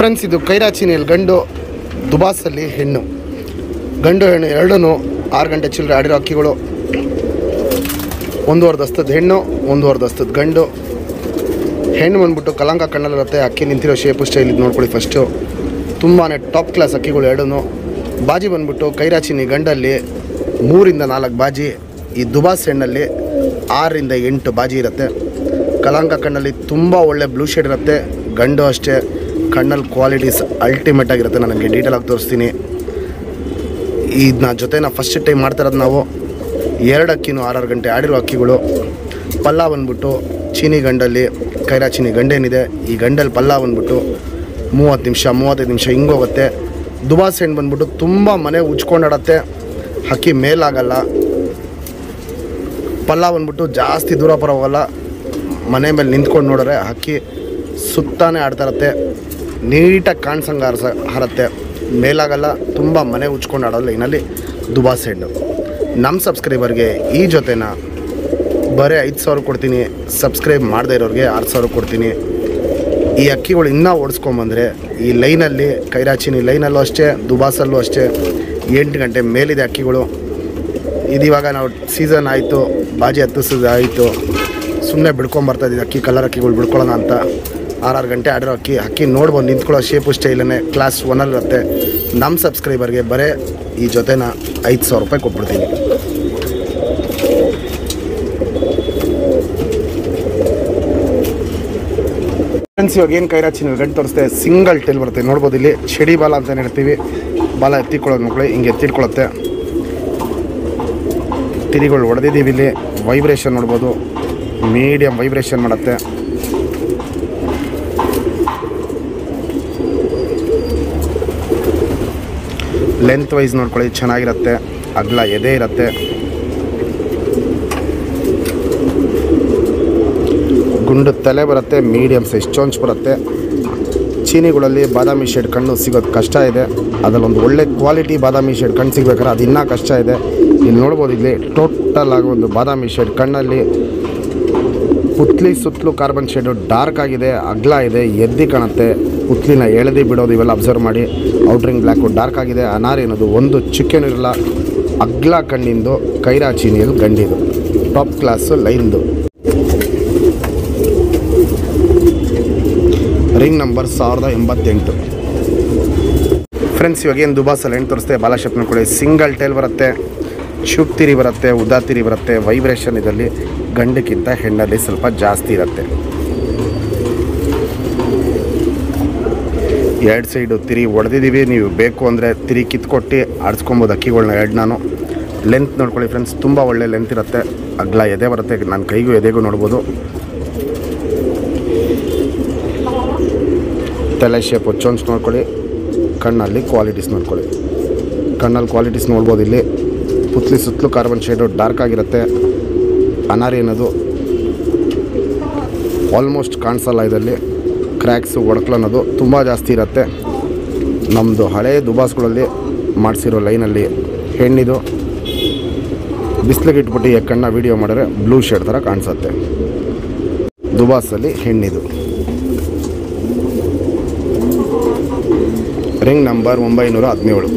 Friends, ಇದು ಕೈರಾಚಿನಿಯಲ್ಲಿ ಗಂಡು, ದುಬಾಸಲ್ಲಿ ಹೆಣ್ಣು. ಗಂಡು ಹೆಣ್ಣು ಎರಡೂ 6 ಗಂಟೆ ಚಿಲ್ಲರೆ ಆಡಿರೋ ಅಕ್ಕಿಗಳು. 1.5 ದಸ್ತದ ಹೆಣ್ಣು, 1.5 ದಸ್ತದ ಗಂಡು. ಹೆಣ್ಣು ಬಂದ್ಬಿಟ್ಟು ಕಲಂಕ ಕಣ್ಣಲ್ಲಿರುತ್ತೆ. ಅಕ್ಕಿ ನಿಂತಿರೋ ಶೇಪು ಸ್ಟೈಲ್ ಇದು ನೋಡ್ಕೊಳ್ಳಿ ಫಸ್ಟು. ತುಂಬಾ ಟಾಪ್ ಕ್ಲಾಸ್ ಅಕ್ಕಿಗಳು ಎರಡೂ. ಬಾಜಿ ಬಂದ್ಬಿಟ್ಟು ಕೈರಾಚಿನಿ ಗಂಡಲ್ಲಿ 3 ರಿಂದ 4 ಬಾಜಿ, ಈ ದುಬಾಸ್ ಹೆಣ್ಣಲ್ಲಿ 6 ರಿಂದ 8 ಬಾಜಿ ಇರುತ್ತೆ. ಕಲಂಕ ಕಣ್ಣಲ್ಲಿ ತುಂಬ ಒಳ್ಳೆ ಬ್ಲೂ ಶೇಡ್ ಇರುತ್ತೆ. ಗಂಡು ಅಷ್ಟೇ, ಕಣ್ಣಲ್ಲಿ ಕ್ವಾಲಿಟೀಸ್ ಅಲ್ಟಿಮೇಟ್ ಆಗಿರುತ್ತೆ. ನಾನು ನಿಮಗೆ ಡೀಟೇಲ್ ಆಗಿ ತೋರಿಸ್ತೀನಿ. ಇದನ್ನ ಜೊತೆನ ಫಸ್ಟ್ ಟೈಮ್ ಮಾಡ್ತಾಯಿರೋದು ನಾವು. 2 ಅಕ್ಕಿನೂ 6 ಗಂಟೆ ಆಡಿರೋ ಅಕ್ಕಿಗಳು. ಪಲ್ಲ ಬಂದ್ಬಿಟ್ಟು ಚೀನಿ ಗಂಡಲ್ಲಿ ಕೈರಾಚಿನಿ ಗಂಡೇನಿದೆ, ಈ ಗಂಡಲ್ಲಿ ಪಲ್ಲ ಬಂದ್ಬಿಟ್ಟು 30 ನಿಮಿಷ 35 ನಿಮಿಷ ಹಿಂಗೋಗುತ್ತೆ. ದುಬಾಸ್ ಹೆಣ್ಣು ಬಂದ್ಬಿಟ್ಟು ತುಂಬ ಮನೆ ಉಚ್ಕೊಂಡಾಡತ್ತೆ, ಅಕ್ಕಿ ಮೇಲಾಗಲ್ಲ. ಪಲ್ಲ ಬಂದ್ಬಿಟ್ಟು ಜಾಸ್ತಿ ದೂರ ಪರ ಹೋಗಲ್ಲ, ಮನೆ ಮೇಲೆ ನಿಂತ್ಕೊಂಡು ನೋಡಿದ್ರೆ ಅಕ್ಕಿ ಸುತ್ತಾನೆ ಆಡ್ತಾ ಇರತ್ತೆ. ನೀಟಾಗಿ ಕಾಣಿಸಂಗೆ ಹಾರತ್ತೆ, ಮೇಲಾಗಲ್ಲ, ತುಂಬ ಮನೆ ಉಚ್ಕೊಂಡು ಆಡೋಲ್ಲ. ಲೈನಲ್ಲಿ ದುಬಾಸ್ ಹೆಣ್ಣು. ನಮ್ಮ ಸಬ್ಸ್ಕ್ರೈಬರ್ಗೆ ಈ ಜೊತೆನ ಬರೀ 5,000 ಕೊಡ್ತೀನಿ. ಸಬ್ಸ್ಕ್ರೈಬ್ ಮಾಡದೇ ಇರೋರಿಗೆ 6,000 ಕೊಡ್ತೀನಿ. ಈ ಅಕ್ಕಿಗಳು ಇನ್ನೂ ಓಡಿಸ್ಕೊಂಬಂದರೆ ಈ ಲೈನಲ್ಲಿ, ಕೈರಾಚಿನಿ ಲೈನಲ್ಲೂ ಅಷ್ಟೇ, ದುಬಾಸಲ್ಲೂ ಅಷ್ಟೇ 8 ಗಂಟೆ ಮೇಲಿದೆ ಅಕ್ಕಿಗಳು. ಇದಿವಾಗ ನಾವು ಸೀಸನ್ ಆಯಿತು, ಬಾಜಿ ಹತ್ತಿಸೋದು ಆಯಿತು, ಸುಮ್ಮನೆ ಬಿಡ್ಕೊಂಬರ್ತಾಯಿದ್ದೀವಿ ಅಕ್ಕಿ, ಕಲರ್ ಅಕ್ಕಿಗಳು ಬಿಡ್ಕೊಳ್ಳೋಣ ಅಂತ. 6 ಗಂಟೆ ಆಡಿರೋ ಅಕ್ಕಿ ನೋಡ್ಬೋದು, ನಿಂತ್ಕೊಳ್ಳೋ ಶೇಪು ಸ್ಟೈಲನ್ನೇ ಕ್ಲಾಸ್ 1ಅಲ್ಲಿರುತ್ತೆ. ನಮ್ಮ ಸಬ್ಸ್ಕ್ರೈಬರ್ಗೆ ಬರೀ ಈ ಜೊತೆನ 5,000 ರೂಪಾಯಿ ಕೊಟ್ಬಿಡ್ತೀನಿ. ಫ್ರೆಂಡ್ಸ್, ಇವಾಗ ಏನು ಕೈರಾಚಿನ ಗಂಟು ತೋರಿಸ್ತೆ, ಸಿಂಗಲ್ ಟೇಲ್ ಬರುತ್ತೆ ನೋಡ್ಬೋದು. ಇಲ್ಲಿ ಚಡಿ ಬಾಲ ಅಂತ ಹೇಳ್ತೀವಿ. ಬಾಲ ಎತ್ತಿಕೊಳ್ಳೋದು ಮಕ್ಕಳು ಹಿಂಗೆ ಎತ್ತಿಟ್ಕೊಳ್ಳುತ್ತೆ. ತಿರಿಗಳು ಹೊಡೆದಿದ್ದೀವಿ. ಇಲ್ಲಿ ವೈಬ್ರೇಷನ್ ನೋಡ್ಬೋದು, ಮೀಡಿಯಮ್ ವೈಬ್ರೇಷನ್ ಮಾಡುತ್ತೆ. ಲೆಂತ್ ವೈಸ್ ನೋಡ್ಕೊಳ್ಳಿ, ಚೆನ್ನಾಗಿರುತ್ತೆ. ಅಗಲ ಎದೆ ಇರುತ್ತೆ. ಗುಂಡು ತಲೆ ಬರುತ್ತೆ, ಮೀಡಿಯಮ್ ಸೈಜ್ ಚೋಂಚ್ ಬರುತ್ತೆ. ಚೀನಿಗಳಲ್ಲಿ ಬಾದಾಮಿ ಶೇಡ್ ಕಣ್ಣು ಸಿಗೋದು ಕಷ್ಟ ಇದೆ. ಅದರಲ್ಲೊಂದು ಒಳ್ಳೆ ಕ್ವಾಲಿಟಿ ಬಾದಾಮಿ ಶೇಡ್ ಕಣ್ಣು ಸಿಗ್ಬೇಕಾದ್ರೆ ಅದು ಇನ್ನೂ ಕಷ್ಟ ಇದೆ. ಇಲ್ಲಿ ನೋಡ್ಬೋದು, ಇಲ್ಲಿ ಟೋಟಲ್ ಆಗಿ ಒಂದು ಬಾದಾಮಿ ಶೇಡ್ ಕಣ್ಣಲ್ಲಿ ಪುತ್ಲಿ ಸುತ್ತಲೂ ಕಾರ್ಬನ್ ಶೇಡು ಡಾರ್ಕ್ ಆಗಿದೆ, ಅಗಲ ಇದೆ, ಎದ್ದಿ ಕಾಣುತ್ತೆ. ಪುತ್ಲಿನ ಎಳೆದಿ ಬಿಡೋದು ಇವೆಲ್ಲ ಅಬ್ಸರ್ವ್ ಮಾಡಿ. ಔಟ್ರಿಂಗ್ ಬ್ಲ್ಯಾಕು ಡಾರ್ಕ್ ಆಗಿದೆ. ಅನಾರಿ ಅನ್ನೋದು ಒಂದು ಚಿಕ್ಕೇನೂ ಇರಲ್ಲ. ಅಗ್ಲ ಕಣ್ಣಿಂದು ಕೈರಾಚಿನಿಯಲ್ಲಿ ಗಂಡಿದು ಟಾಪ್ ಕ್ಲಾಸು ಲೈನ್ದು. Ring number 1088. ಫ್ರೆಂಡ್ಸ್, ಇವಾಗ ಏನು ದುಬಾಸಲ್ಲಿ ಹೆಣ್ಣು ತೋರಿಸ್ತೆ, ಬಾಲ ಶೇಪ್ ನೋಡ್ಕೊಳ್ಳಿ. ಸಿಂಗಲ್ ಟೇಲ್ ಬರುತ್ತೆ, ಚುಪ್ ತಿರಿ ಬರುತ್ತೆ, ಉದಾ ತಿರಿ ಬರುತ್ತೆ. ವೈಬ್ರೇಷನ್ ಇದರಲ್ಲಿ ಗಂಡಕ್ಕಿಂತ ಹೆಣ್ಣಲ್ಲಿ ಸ್ವಲ್ಪ ಜಾಸ್ತಿ ಇರುತ್ತೆ. 2 ಸೈಡು ತಿರಿ ಹೊಡೆದಿದ್ದೀವಿ. ನೀವು ಬೇಕು ಅಂದರೆ ತಿರಿ ಕಿತ್ಕೊಟ್ಟು ಆಡಿಸ್ಕೊಬೋದು ಅಕ್ಕಿಗಳನ್ನ. ನಾನು ಲೆಂತ್ ನೋಡ್ಕೊಳ್ಳಿ ಫ್ರೆಂಡ್ಸ್, ತುಂಬ ಒಳ್ಳೆ ಲೆಂತ್ ಇರುತ್ತೆ. ಅಗ್ಲ ಎದೆ ಬರುತ್ತೆ. ನನ್ನ ಕೈಗೂ ಎದೆಗೂ ನೋಡ್ಬೋದು. ತಲೆ ಶೇಪು ಚೋಂಚ್ ನೋಡ್ಕೊಳ್ಳಿ. ಕಣ್ಣಲ್ಲಿ ಕ್ವಾಲಿಟೀಸ್ ನೋಡ್ಕೊಳ್ಳಿ. ಕಣ್ಣಲ್ಲಿ ಕ್ವಾಲಿಟೀಸ್ ನೋಡ್ಬೋದು. ಇಲ್ಲಿ ಪುತ್ಲಿ ಸುತ್ತಲೂ ಕಾರ್ಬನ್ ಶೇಡು ಡಾರ್ಕ್ ಆಗಿರುತ್ತೆ. ಅನಾರಿ ಅನ್ನೋದು ಆಲ್ಮೋಸ್ಟ್ ಕಾಣಿಸಲ್ಲ. ಇದರಲ್ಲಿ ಕ್ರ್ಯಾಕ್ಸು ಒಡಕಲು ಅನ್ನೋದು ತುಂಬ ಜಾಸ್ತಿ ಇರುತ್ತೆ. ನಮ್ಮದು ಹಳೇ ದುಬಾಸ್ಗಳಲ್ಲಿ ಮಾಡಿಸಿರೋ ಲೈನಲ್ಲಿ ಹೆಣ್ಣಿದು. ಬಿಸಿಲಿಗೆ ಇಟ್ಬಿಟ್ಟು ಈ ಕಣ್ಣ ವೀಡಿಯೋ ಮಾಡಿದ್ರೆ ಬ್ಲೂ ಶೇಡ್ ಥರ ಕಾಣಿಸುತ್ತೆ. ದುಬಾಸಲ್ಲಿ ಹೆಣ್ಣಿದು. Ring number 917.